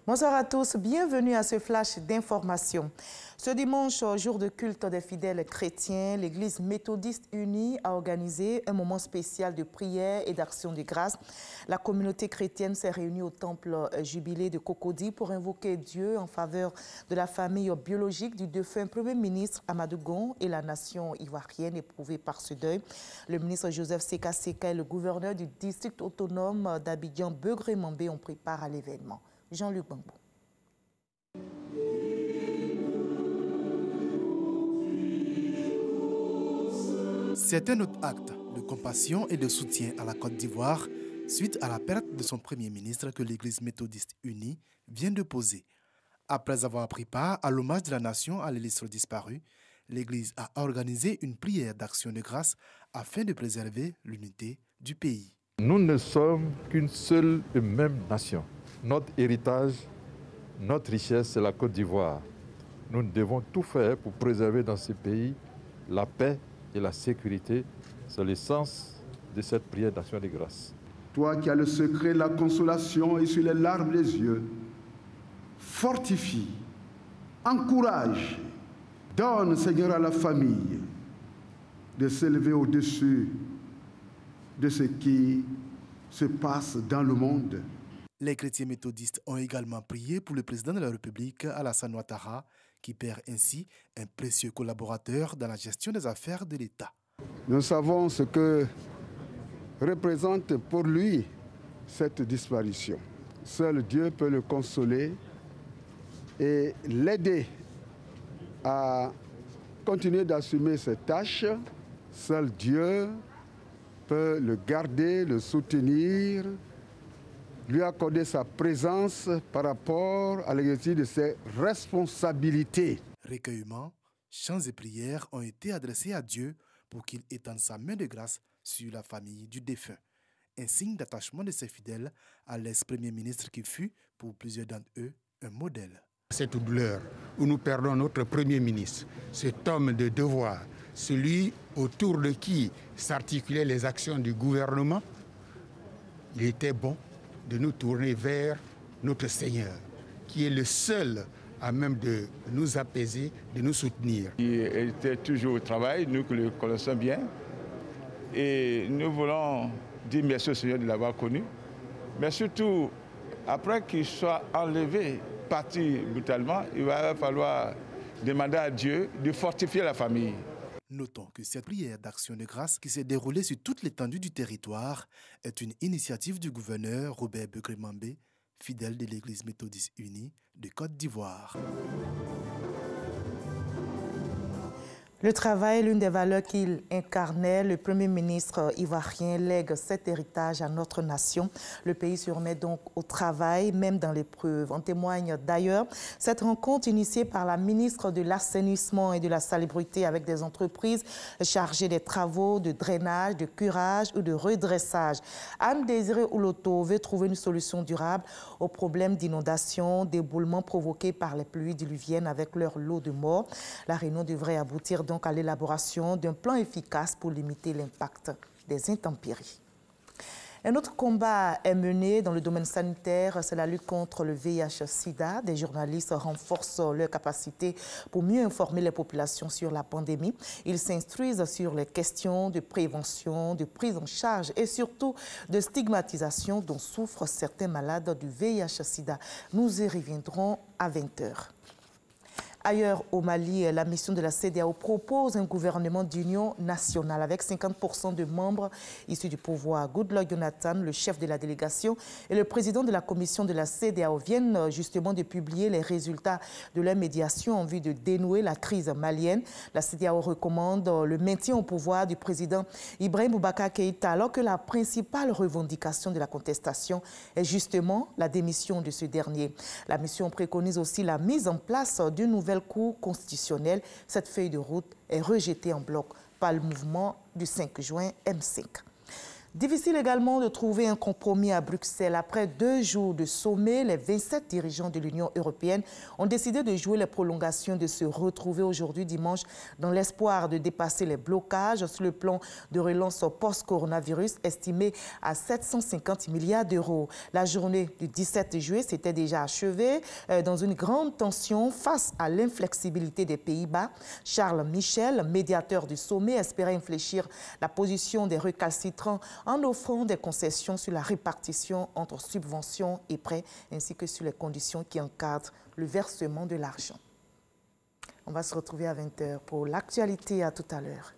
Bonsoir à tous, bienvenue à ce flash d'information. Ce dimanche, jour de culte des fidèles chrétiens, l'Église méthodiste unie a organisé un moment spécial de prière et d'action de grâce. La communauté chrétienne s'est réunie au temple jubilé de Cocody pour invoquer Dieu en faveur de la famille biologique du défunt Premier ministre Amadou Gon et la nation ivoirienne éprouvée par ce deuil. Le ministre Joseph Seka Seka et le gouverneur du district autonome d'Abidjan, Begré Mambé, ont pris part à l'événement. Jean-Luc Bambou. C'est un autre acte de compassion et de soutien à la Côte d'Ivoire suite à la perte de son Premier ministre que l'Église méthodiste unie vient de poser. Après avoir pris part à l'hommage de la nation à l'illustre disparu, l'Église a organisé une prière d'action de grâce afin de préserver l'unité du pays. Nous ne sommes qu'une seule et même nation. Notre héritage, notre richesse, c'est la Côte d'Ivoire. Nous devons tout faire pour préserver dans ce pays la paix et la sécurité. C'est le sens de cette prière d'action de grâce. Toi qui as le secret de la consolation et sur les larmes des yeux, fortifie, encourage, donne, Seigneur, à la famille de s'élever au-dessus de ce qui se passe dans le monde. Les chrétiens méthodistes ont également prié pour le président de la République, Alassane Ouattara, qui perd ainsi un précieux collaborateur dans la gestion des affaires de l'État. Nous savons ce que représente pour lui cette disparition. Seul Dieu peut le consoler et l'aider à continuer d'assumer ses tâches. Seul Dieu peut le garder, le soutenir, lui accorder sa présence par rapport à l'exercice de ses responsabilités. Recueillement, chants et prières ont été adressés à Dieu pour qu'il étende sa main de grâce sur la famille du défunt. Un signe d'attachement de ses fidèles à l'ex-premier ministre qui fut, pour plusieurs d'entre eux, un modèle. Cette douleur où nous perdons notre Premier ministre, cet homme de devoir, celui autour de qui s'articulaient les actions du gouvernement, il était bon de nous tourner vers notre Seigneur, qui est le seul à même de nous apaiser, de nous soutenir. Il était toujours au travail, nous que le connaissons bien, et nous voulons dire merci au Seigneur de l'avoir connu, mais surtout, après qu'il soit enlevé, parti brutalement, il va falloir demander à Dieu de fortifier la famille. Notons que cette prière d'action de grâce qui s'est déroulée sur toute l'étendue du territoire est une initiative du gouverneur Robert Begré Mambé, fidèle de l'Église méthodiste unie de Côte d'Ivoire. Le travail, l'une des valeurs qu'il incarnait, le Premier ministre ivoirien lègue cet héritage à notre nation. Le pays se remet donc au travail, même dans l'épreuve. En témoigne d'ailleurs cette rencontre initiée par la ministre de l'Assainissement et de la Salubrité avec des entreprises chargées des travaux de drainage, de curage ou de redressage. Anne-Désirée Ouloto veut trouver une solution durable aux problèmes d'inondation, d'éboulement provoqués par les pluies diluviennes avec leur lot de morts. La réunion devrait aboutir donc à l'élaboration d'un plan efficace pour limiter l'impact des intempéries. Un autre combat est mené dans le domaine sanitaire, c'est la lutte contre le VIH-Sida. Des journalistes renforcent leurs capacités pour mieux informer les populations sur la pandémie. Ils s'instruisent sur les questions de prévention, de prise en charge et surtout de stigmatisation dont souffrent certains malades du VIH-Sida. Nous y reviendrons à 20h. Ailleurs au Mali, la mission de la CEDEAO propose un gouvernement d'union nationale avec 50% de membres issus du pouvoir. Goodluck Jonathan, le chef de la délégation, et le président de la commission de la CEDEAO viennent justement de publier les résultats de leur médiation en vue de dénouer la crise malienne. La CEDEAO recommande le maintien au pouvoir du président Ibrahim Boubacar Keïta alors que la principale revendication de la contestation est justement la démission de ce dernier. La mission préconise aussi la mise en place d'une nouvelle Cour constitutionnelle. Cette feuille de route est rejetée en bloc par le mouvement du 5 juin M5. Difficile également de trouver un compromis à Bruxelles. Après 2 jours de sommet, les 27 dirigeants de l'Union européenne ont décidé de jouer les prolongations, de se retrouver aujourd'hui dimanche dans l'espoir de dépasser les blocages sur le plan de relance post-coronavirus estimé à 750 milliards d'euros. La journée du 17 juillet s'était déjà achevée dans une grande tension face à l'inflexibilité des Pays-Bas. Charles Michel, médiateur du sommet, espérait infléchir la position des récalcitrants en offrant des concessions sur la répartition entre subventions et prêts, ainsi que sur les conditions qui encadrent le versement de l'argent. On va se retrouver à 20h pour l'actualité. À tout à l'heure.